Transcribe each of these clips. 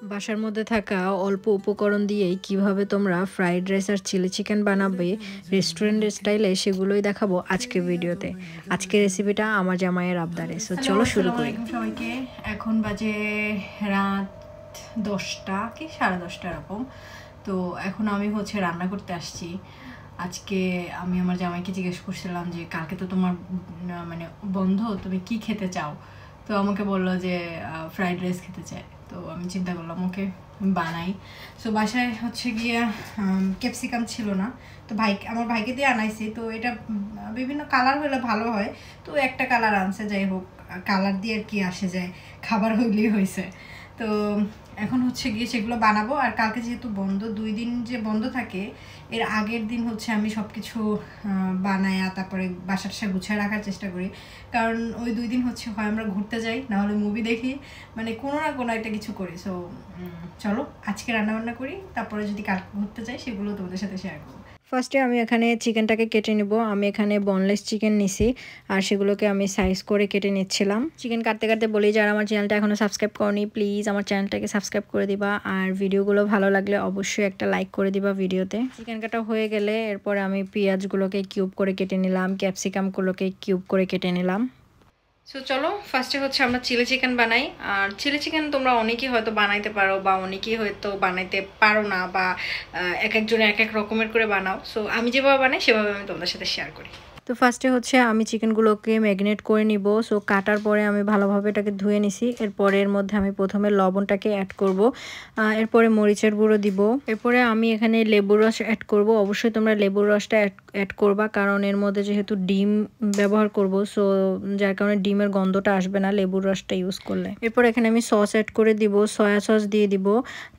বাসার মধ্যে থাকা অল্প উপকরণ দিয়েই কিভাবে তোমরা ফ্রাইড রাইস আর চিলি চিকেন বানাবে রেস্টুরেন্ট স্টাইলে সেগুলোই দেখাবো আজকের ভিডিওতে। আজকের রেসিপিটা আমার জামাইয়ের আবদারে, সো চলো শুরু করি। সবাইকে, এখন বাজে রাত 10টা কি 10:30 এরকম। তো এখন আমি রান্না করতে আসছি। আজকে আমি আমার জামাইকে জিজ্ঞেস করছিলাম যে কালকে তো তোমার মানে বন্ধ, তুমি কি খেতে চাও? তো আমাকে বললো যে ফ্রাইড রাইস খেতে চায়। তো আমি চিন্তা করলাম ওকে বানাই। সো বাসায় গিয়ে ক্যাপসিকাম ছিল না, তো আমার ভাইকে দিয়ে আনাইছি। তো এটা বিভিন্ন কালার হলে ভালো হয়, তো একটা কালার আনছে। যাই হোক, কালার দিয়ে আর কি আসে যায়, খাবার হইলেই হয়েছে। তো এখন গিয়ে সেগুলো বানাবো। আর কালকে যেহেতু বন্ধ, 2 দিন যে বন্ধ থাকে, এর আগের দিন আমি সব কিছু বানায়া তারপরে বাসাটা গুছিয়ে রাখার চেষ্টা করি। কারণ ওই 2 দিন হয় আমরা ঘুরতে যাই, না হলে মুভি দেখি, মানে কোনো না কোনো একটা কিছু করি। সো চলো আজকে রান্নাবান্না করি, তারপরে যদি কালকে ঘুরতে যাই সেগুলো তোমাদের সাথে শেয়ার করবো। ফার্স্টে আমি এখানে চিকেনটাকে কেটে নিব। আমি এখানে বনলেস চিকেন নিছি, আর সেগুলোকে আমি সাইজ করে কেটে নিচ্ছিলাম। চিকেন কাটতে কাটতে বলি, যারা আমার চ্যানেলটা এখনও সাবস্ক্রাইব করনি, প্লিজ আমার চ্যানেলটাকে সাবস্ক্রাইব করে দিবা। আর ভিডিওগুলো ভালো লাগলে অবশ্যই একটা লাইক করে দিবা ভিডিওতে। চিকেন কাটা হয়ে গেলে এরপরে আমি পেঁয়াজগুলোকে কিউব করে কেটে নিলাম, ক্যাপসিকামগুলোকে কিউব করে কেটে নিলাম। সো চলো ফার্স্টে আমরা চিলি চিকেন বানাই। আর চিলি চিকেন তোমরা অনেকেই হয়তো বানাইতে পারো, বা অনেকেই হয়তো বানাইতে পারো না, বা এক একজনে এক এক রকমের করে বানাও। সো আমি যেভাবে বানাই সেভাবে আমি তোমাদের সাথে শেয়ার করি। তো ফার্স্টে আমি চিকেনগুলোকে ম্যারিনেট করে নিব। সো কাটার পরে আমি ভালোভাবে এটাকে ধুয়ে নিছি। এরপরে এর মধ্যে আমি প্রথমে লবণটাকে অ্যাড করব, এরপরে মরিচের গুঁড়ো দিব। এরপরে আমি এখানে লেবুর রস অ্যাড করব। অবশ্যই তোমরা লেবুর রসটা অ্যাড করবা, কারণ এর মধ্যে যেহেতু ডিম ব্যবহার করব, সো যার কারণে ডিমের গন্ধটা আসবে না লেবুর রসটা ইউজ করলে। এরপর এখানে আমি সস অ্যাড করে দিব, সয়া সস দিয়ে দিব।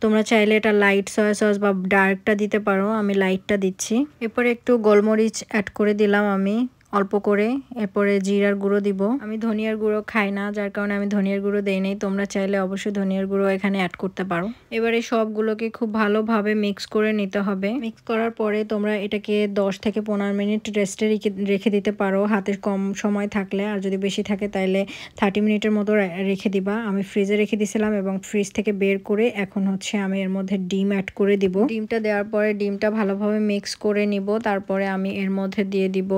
তোমরা চাইলে এটা লাইট সয়া সস বা ডার্কটা দিতে পারো, আমি লাইটটা দিচ্ছি। এরপরে একটু গোলমরিচ অ্যাড করে দিলাম আমি অল্প করে। এরপরে জিরার গুঁড়ো দিব। আমি ধনিয়ার গুঁড়ো খাই না, যার কারণে আমি ধনিয়ার গুঁড়ো দেই নাই। তোমরা চাইলে অবশ্যই ধনিয়ার গুঁড়ো এখানে অ্যাড করতে পারো। এবারে সবগুলোকে খুব ভালোভাবে মিক্স করে নিতে হবে। মিক্স করার পরে তোমরা এটাকে 10 থেকে 15 মিনিট রেস্টে রেখে দিতে পারো, হাতে কম সময় থাকলে। আর যদি বেশি থাকে তাহলে 30 মিনিটের মতো রেখে দিবা। আমি ফ্রিজে রেখে দিয়েছিলাম এবং ফ্রিজ থেকে বের করে এখন আমি এর মধ্যে ডিম অ্যাড করে দিব। ডিমটা দেওয়ার পরে ডিমটা ভালোভাবে মিক্স করে নিব। তারপরে আমি এর মধ্যে দিয়ে দিব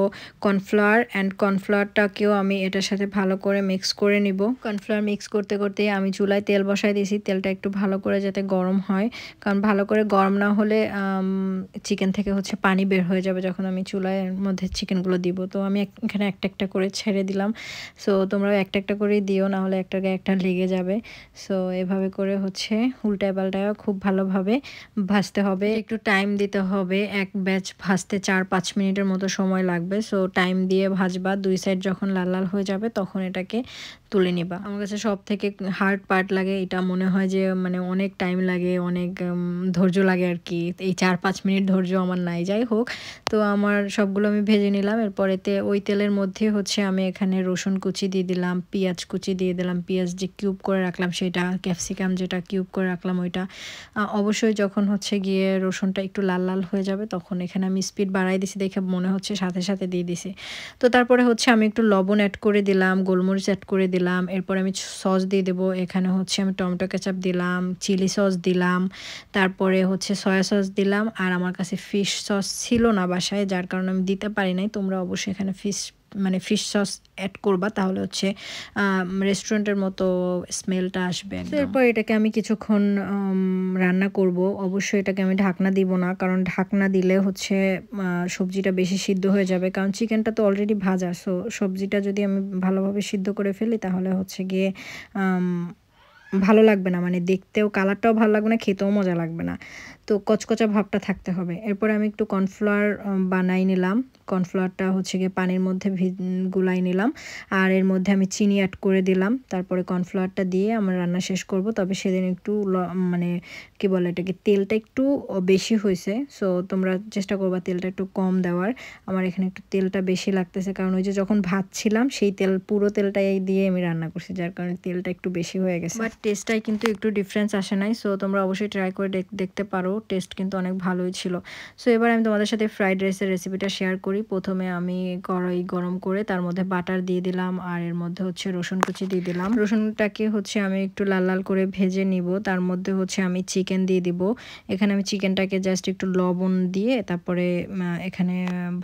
কর্নফ্লাওয়ার, অ্যান্ড কর্নফ্লাওয়ারটাকেও আমি এটার সাথে ভালো করে মিক্স করে নিব। কর্নফ্লাওয়ার মিক্স করতে করতে আমি চুলায় তেল বসাই দিয়েছি। তেলটা একটু ভালো করে যাতে গরম হয়, কারণ ভালো করে গরম না হলে চিকেন থেকে পানি বের হয়ে যাবে যখন আমি চুলার মধ্যে চিকেনগুলো দিব। তো আমি এখানে একটা একটা করে ছেড়ে দিলাম। সো তোমরাও একটা একটা করে দিও, না হলে একটা গায়ে একটা লেগে যাবে। সো এভাবে করে উল্টায় পাল্টায় খুব ভালোভাবে ভাজতে হবে, একটু টাইম দিতে হবে। এক ব্যাচ ভাজতে 4-5 মিনিটের মতো সময় লাগবে। সো টাইম দিয়ে ভাজবা। 2 সাইড যখন লাল লাল হয়ে যাবে তখন এটাকে তুলে নিবা। আমার কাছে সব থেকে হার্ড পার্ট লাগে এটা, মনে হয় যে মানে অনেক টাইম লাগে, অনেক ধৈর্য লাগে আর কি। এই 4-5 মিনিট ধৈর্য আমার নাই। যাই হোক, তো আমার সবগুলো আমি ভেজে নিলাম। এরপরেতে ওই তেলের মধ্যে আমি এখানে রসুন কুচি দিয়ে দিলাম, পেঁয়াজ কুচি দিয়ে দিলাম, পেঁয়াজ যে কিউব করে রাখলাম সেটা, ক্যাপসিকাম যেটা কিউব করে রাখলাম ওইটা। অবশ্যই যখন গিয়ে রসুনটা একটু লাল লাল হয়ে যাবে তখন এখানে আমি স্পিড বাড়াই দিছি, দেখে মনে হচ্ছে সাথে সাথে দিয়ে দিছি। তো তারপরে আমি একটু লবণ অ্যাড করে দিলাম, গোলমরিচ অ্যাড করে দিলাম। এরপর আমি সস দিয়ে দেবো। এখানে আমি টমেটো কেচাপ দিলাম, চিলি সস দিলাম, তারপরে সয়া সস দিলাম। আর আমার কাছে ফিশ সস ছিল না বাসায়, যার কারণে আমি দিতে পারি নাই। তোমরা অবশ্যই এখানে ফিশ সস অ্যাড করবা, তাহলে রেস্টুরেন্টের মতো স্মেলটা আসবে। এরপর এটাকে আমি কিছুক্ষণ রান্না করব। অবশ্যই এটাকে আমি ঢাকনা দিব না, কারণ ঢাকনা দিলে সবজিটা বেশি সিদ্ধ হয়ে যাবে, কারণ চিকেনটা তো অলরেডি ভাজা। সো সবজিটা যদি আমি ভালোভাবে সিদ্ধ করে ফেলি তাহলে গিয়ে ভালো লাগবে না, মানে দেখতেও কালারটাও ভালো লাগবে না, খেতেও মজা লাগবে না। তো কচকচা ভাবটা থাকতে হবে। এরপর আমি একটু কর্নফ্লাওয়ার বানাই নিলাম। কর্নফ্লাওয়ারটা গিয়ে পানির মধ্যে গুলাই নিলাম, আর এর মধ্যে আমি চিনি অ্যাড করে দিলাম। তারপরে কর্নফ্লাওয়ারটা দিয়ে আমরা রান্না শেষ করব। তবে সেদিন একটু মানে কি বলে এটাকে, তেলটা একটু বেশি হয়েছে। সো তোমরা চেষ্টা করবা তেলটা একটু কম দেওয়ার। আমার এখানে একটু তেলটা বেশি লাগতেছে, কারণ ওই যে যখন ভাজছিলাম সেই পুরো তেলটাই দিয়ে আমি রান্না করছি, যার কারণে তেলটা একটু বেশি হয়ে গেছে। বাট টেস্টটাই কিন্তু একটু ডিফারেন্স আসে নাই। সো তোমরা অবশ্যই ট্রাই করে দেখতে পারো, টেস্ট কিন্তু অনেক ভালোই ছিল। সো এবার আমি তোমাদের সাথে ফ্রাইড রাইসের রেসিপিটা শেয়ার করি। প্রথমে আমি কড়াই গরম করে তার মধ্যে বাটার দিয়ে দিলাম, আর এর মধ্যে হচ্ছে রসুন কুচি দিয়ে দিলাম। রসুনটাকে হচ্ছে আমি একটু লাল লাল করে ভেজে নিব। তার মধ্যে হচ্ছে আমি চিকেন দিয়ে দিব। এখানে আমি চিকেনটাকে জাস্ট একটু লবণ দিয়ে তারপরে এখানে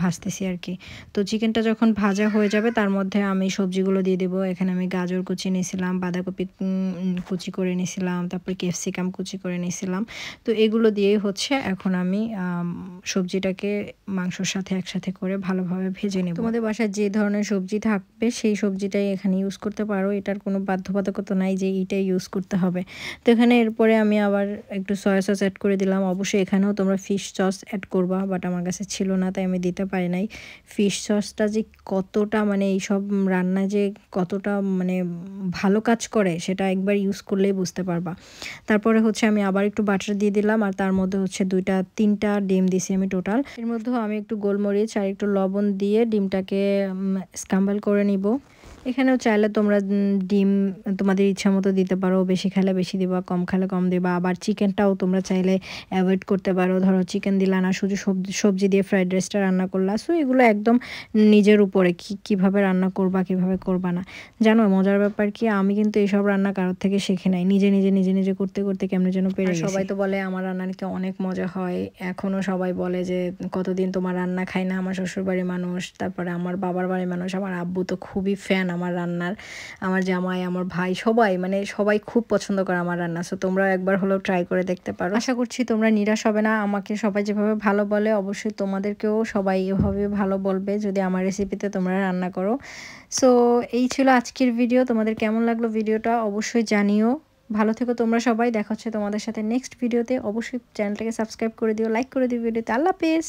ভাজতেছি আর কি। তো চিকেনটা যখন ভাজা হয়ে যাবে তার মধ্যে আমি সবজিগুলো দিয়ে দেবো। এখানে আমি গাজর কুচি নিয়েছিলাম, বাঁধাকপি কুচি করে নিয়েছিলাম, তারপরে ক্যাপসিকাম কুচি করে নিয়েছিলাম। তো এগুলো দিয়েই হচ্ছে এখন আমি সবজিটাকে মাংসর সাথে একসাথে করে ভালোভাবে ভেজে নেব। তোমাদের বাসায় যে ধরনের সবজি থাকবে সেই সবজিটাই এখানে ইউজ করতে পারো, এটার কোনো বাধ্যবাধকতা নাই যে এইটাই ইউজ করতে হবে। তো এখানে এরপরে আমি আবার একটু সয়া সস অ্যাড করে দিলাম। অবশ্যই এখানেও তোমরা ফিশ সস অ্যাড করবা, বাট আমার কাছে ছিল না তাই আমি দিতে পারি নাই। ফিশ সসটা যে কতটা মানে এইসব রান্নায় যে কতটা মানে ভালো কাজ করে সেটা একবার ইউজ করলেই বুঝতে পারবা। তারপরে হচ্ছে আমি আবার একটু বাটার দিয়ে দিলাম, আর তার মধ্যে হচ্ছে 3টা ডিম দিছি আমি টোটাল। এর মধ্যেও আমি একটু গোলমরিচ আর একটু লবণ দিয়ে ডিমটাকে স্ক্রাম্বল করে নিব। এখানেও চাইলে তোমরা ডিম তোমাদের ইচ্ছা মতো দিতে পারো, বেশি খেলে বেশি দিবা, কম খেলে কম দিবা। আবার চিকেনটাও তোমরা চাইলে অ্যাভয়েড করতে পারো, ধরো চিকেন দিলা না, শুধু সবজি দিয়ে ফ্রাইড রাইসটা রান্না করলা। সো এগুলো একদম নিজের উপরে কীভাবে রান্না করবা কীভাবে করবা না। জানো মজার ব্যাপার কি, আমি কিন্তু এইসব রান্না কারোর থেকে শিখে নাই, নিজে নিজে করতে করতে কেমন যেন পেরে গেছি। সবাই তো বলে আমার রান্না নাকি অনেক মজা হয়, এখনও সবাই বলে যে কতদিন তোমার রান্না খাই না। আমার শ্বশুরবাড়ির মানুষ, তারপরে আমার বাবার বাড়ির মানুষ, আমার আব্বু তো খুবই ফ্যান আমার রান্নার, আমার জামাই, আমার ভাই, সবাই মানে সবাই খুব পছন্দ করে আমার রান্না। সো তোমরা একবার হলেও ট্রাই করে দেখতে পারো। আশা করছি তোমরা নিরাশ হবে না। আমাকে সবাই যেভাবে ভালো বলে অবশ্যই তোমাদেরকেও সবাই এভাবে ভালো বলবে যদি আমার রেসিপিতে তোমরা রান্না করো। সো এই ছিল আজকের ভিডিও। তোমাদের কেমন লাগলো ভিডিওটা অবশ্যই জানিও। ভালো থেকো তোমরা সবাই, দেখা হচ্ছে তোমাদের সাথে নেক্সট ভিডিওতে। অবশ্যই চ্যানেলটাকে সাবস্ক্রাইব করে দিও, লাইক করে দিও ভিডিওতে। আল্লাহ হাফেজ।